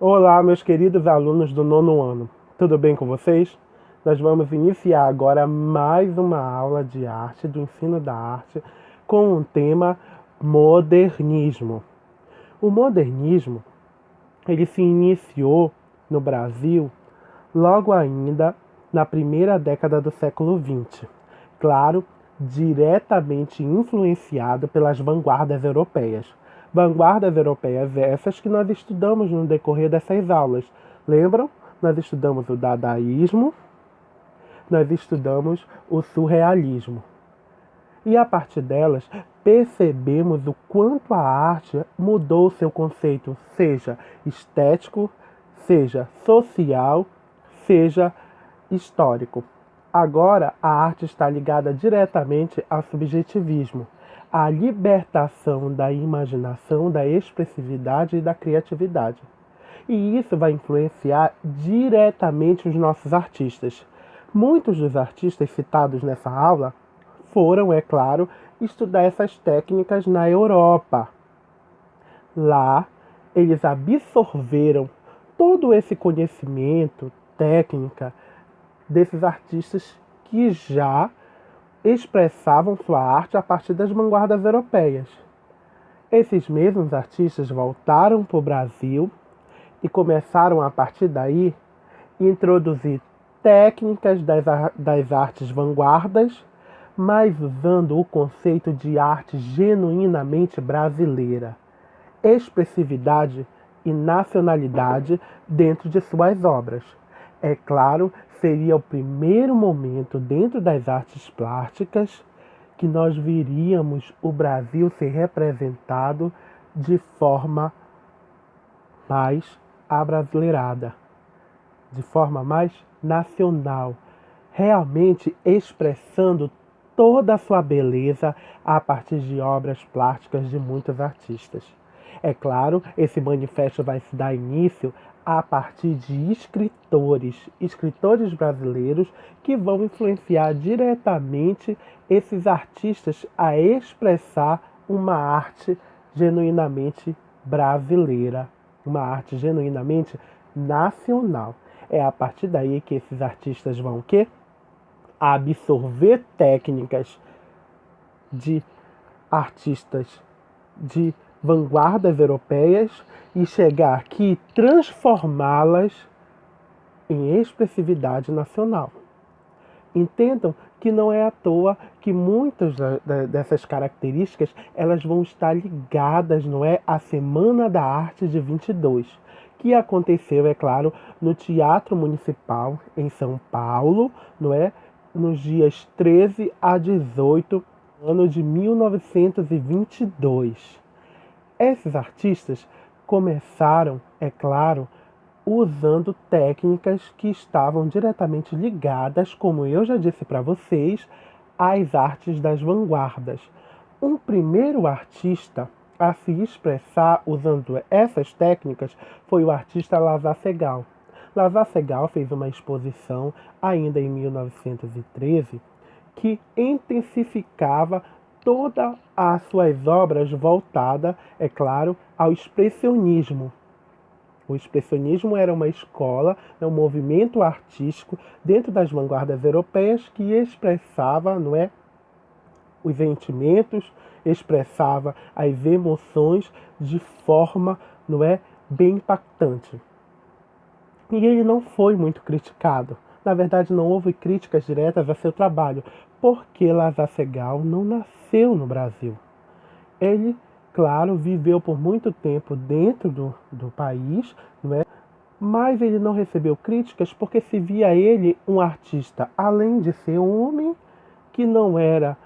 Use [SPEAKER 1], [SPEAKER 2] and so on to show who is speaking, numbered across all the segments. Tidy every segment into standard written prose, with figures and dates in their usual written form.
[SPEAKER 1] Olá, meus queridos alunos do nono ano. Tudo bem com vocês? Nós vamos iniciar agora mais uma aula de arte, do ensino da arte, com o tema modernismo. O modernismo, ele se iniciou no Brasil logo ainda na primeira década do século XX. Claro, diretamente influenciado pelas vanguardas europeias. Vanguardas europeias essas que nós estudamos no decorrer dessas aulas. Lembram? Nós estudamos o dadaísmo, nós estudamos o surrealismo. E a partir delas, percebemos o quanto a arte mudou seu conceito, seja estético, seja social, seja histórico. Agora, a arte está ligada diretamente ao subjetivismo, à libertação da imaginação, da expressividade e da criatividade. E isso vai influenciar diretamente os nossos artistas. Muitos dos artistas citados nessa aula foram, é claro, estudar essas técnicas na Europa. Lá, eles absorveram todo esse conhecimento, técnica, desses artistas que já expressavam sua arte a partir das vanguardas europeias. Esses mesmos artistas voltaram para o Brasil e começaram a partir daí introduzir técnicas das artes vanguardas, mas usando o conceito de arte genuinamente brasileira, expressividade e nacionalidade dentro de suas obras. É claro, seria o primeiro momento dentro das artes plásticas que nós viríamos o Brasil ser representado de forma mais abrasileirada, de forma mais nacional, realmente expressando toda a sua beleza a partir de obras plásticas de muitos artistas. É claro, esse manifesto vai se dar início a partir de escritores brasileiros que vão influenciar diretamente esses artistas a expressar uma arte genuinamente brasileira, uma arte genuinamente nacional. É a partir daí que esses artistas vão o quê? Absorver técnicas de artistas de vanguardas europeias e chegar aqui e transformá-las em expressividade nacional. Entendam que não é à toa que muitas dessas características elas vão estar ligadas, não é, à Semana da Arte de 22, que aconteceu, é claro, no Teatro Municipal em São Paulo, não é, nos dias 13 a 18 do ano de 1922. Esses artistas começaram, é claro, usando técnicas que estavam diretamente ligadas, como eu já disse para vocês, às artes das vanguardas. Um primeiro artista a se expressar usando essas técnicas foi o artista Lazar Segal. Lazar Segal fez uma exposição ainda em 1913 que intensificava todas as suas obras voltadas, é claro, ao expressionismo. O expressionismo era uma escola, um movimento artístico dentro das vanguardas europeias que expressava, não é, os sentimentos, expressava as emoções de forma, não é, bem impactante. E ele não foi muito criticado. Na verdade, não houve críticas diretas a seu trabalho, porque Lazar Segal não nasceu no Brasil. Ele, claro, viveu por muito tempo dentro do país, não é? Mas ele não recebeu críticas porque se via ele um artista, além de ser um homem que não era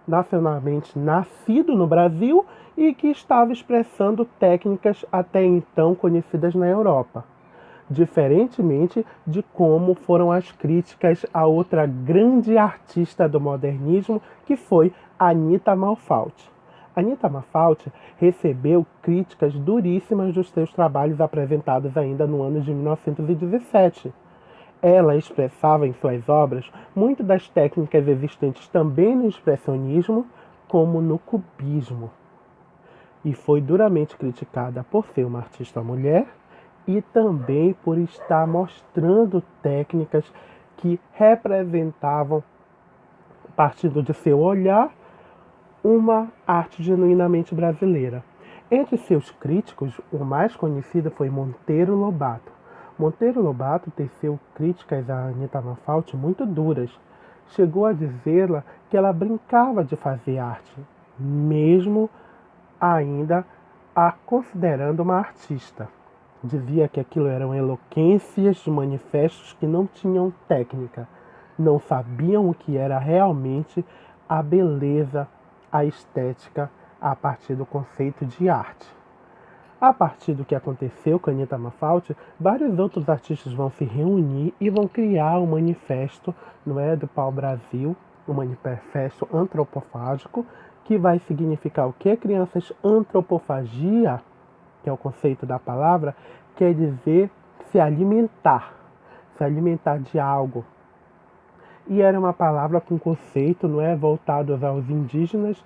[SPEAKER 1] nacionalmente nascido no Brasil e que estava expressando técnicas até então conhecidas na Europa. Diferentemente de como foram as críticas a outra grande artista do modernismo, que foi Anita Malfatti. Anita Malfatti recebeu críticas duríssimas dos seus trabalhos apresentados ainda no ano de 1917. Ela expressava em suas obras muito das técnicas existentes também no expressionismo, como no cubismo. e foi duramente criticada por ser uma artista mulher e também por estar mostrando técnicas que representavam, partindo de seu olhar, uma arte genuinamente brasileira. Entre seus críticos, o mais conhecido foi Monteiro Lobato. Monteiro Lobato teceu críticas a Anita Malfatti muito duras. Chegou a dizê-la que ela brincava de fazer arte, mesmo ainda a considerando uma artista. Dizia que aquilo eram eloquências de manifestos que não tinham técnica, não sabiam o que era realmente a beleza, a estética, a partir do conceito de arte. A partir do que aconteceu com a Anita Malfatti, vários outros artistas vão se reunir e vão criar um manifesto, não é, do pau-brasil, um manifesto antropofágico, que vai significar o que, crianças? Antropofagia, que é o conceito da palavra, quer dizer se alimentar de algo. E era uma palavra com conceito, não é, voltado aos indígenas,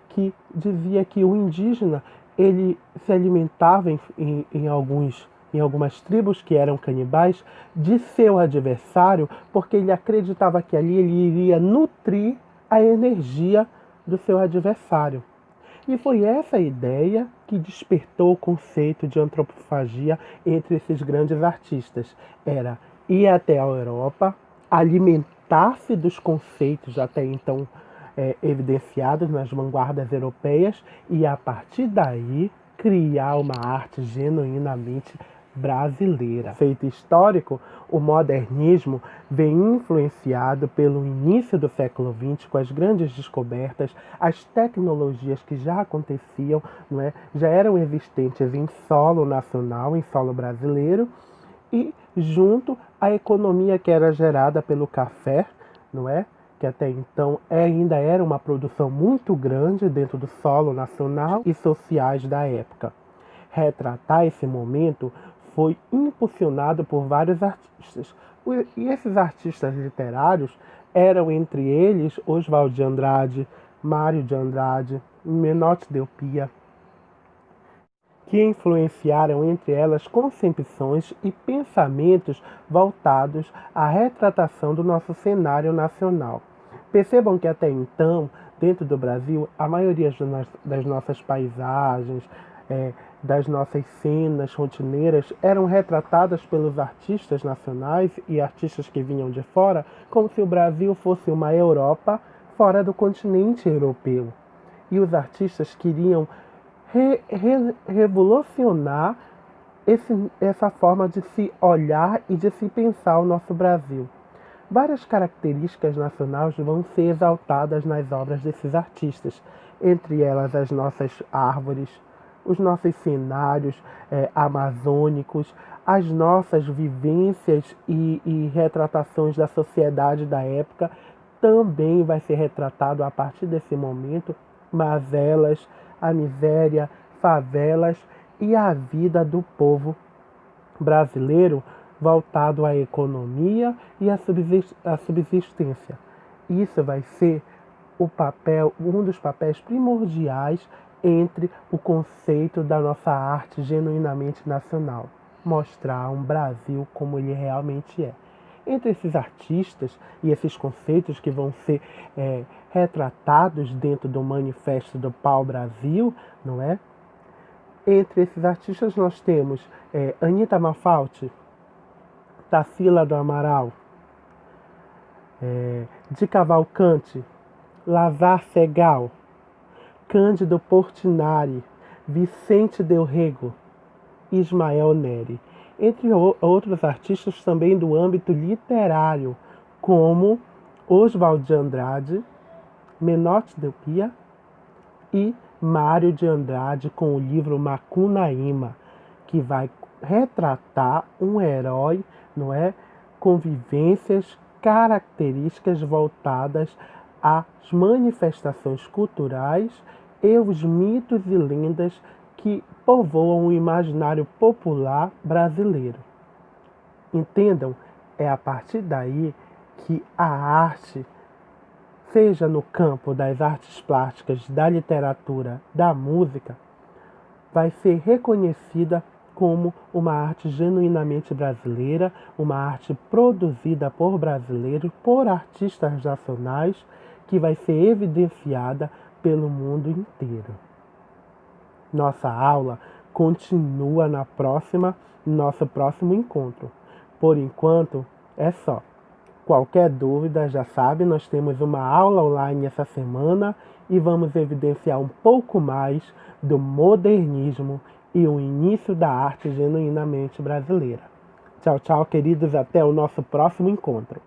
[SPEAKER 1] que dizia que o indígena ele se alimentava em algumas tribos que eram canibais de seu adversário, porque ele acreditava que ali ele iria nutrir a energia do seu adversário. E foi essa ideia que despertou o conceito de antropofagia entre esses grandes artistas. Era ir até a Europa, alimentar-se dos conceitos até então evidenciados nas vanguardas europeias e, a partir daí, criar uma arte genuinamente brasileira. Feito histórico, o modernismo vem influenciado pelo início do século XX, com as grandes descobertas, as tecnologias que já aconteciam, não é? Já eram existentes em solo nacional, em solo brasileiro, e junto à economia que era gerada pelo café, não é? Que até então ainda era uma produção muito grande dentro do solo nacional e sociais da época. Retratar esse momento foi impulsionado por vários artistas. E esses artistas literários eram, entre eles, Oswald de Andrade, Mário de Andrade, Menotti Delpia, que influenciaram entre elas concepções e pensamentos voltados à retratação do nosso cenário nacional. Percebam que até então, dentro do Brasil, a maioria das nossas paisagens, das nossas cenas rotineiras eram retratadas pelos artistas nacionais e artistas que vinham de fora, como se o Brasil fosse uma Europa fora do continente europeu. E os artistas queriam revolucionar essa forma de se olhar e de se pensar o nosso Brasil. Várias características nacionais vão ser exaltadas nas obras desses artistas, entre elas as nossas árvores, os nossos cenários amazônicos, as nossas vivências e retratações da sociedade da época também vai ser retratado a partir desse momento, mazelas, a miséria, favelas e a vida do povo brasileiro voltado à economia e à subsistência. Isso vai ser um dos papéis primordiais entre o conceito da nossa arte genuinamente nacional, mostrar um Brasil como ele realmente é. Entre esses artistas e esses conceitos que vão ser retratados dentro do Manifesto do Pau-Brasil, não é? Entre esses artistas nós temos Anita Malfatti, Tarsila do Amaral, de Cavalcante, Lazar Segal, Cândido Portinari, Vicente Del Rego, Ismael Neri, entre outros artistas também do âmbito literário, como Oswald de Andrade, Menotti Delpia e Mário de Andrade com o livro Macunaíma, que vai retratar um herói, não é, com vivências, características voltadas às manifestações culturais e os mitos e lendas que povoam o imaginário popular brasileiro. Entendam, é a partir daí que a arte, seja no campo das artes plásticas, da literatura, da música, vai ser reconhecida como uma arte genuinamente brasileira, uma arte produzida por brasileiros, por artistas nacionais, que vai ser evidenciada pelo mundo inteiro. Nossa aula continua no nosso próximo encontro. Por enquanto, é só. Qualquer dúvida, já sabe, nós temos uma aula online essa semana e vamos evidenciar um pouco mais do modernismo e o início da arte genuinamente brasileira. Tchau, tchau, queridos. Até o nosso próximo encontro.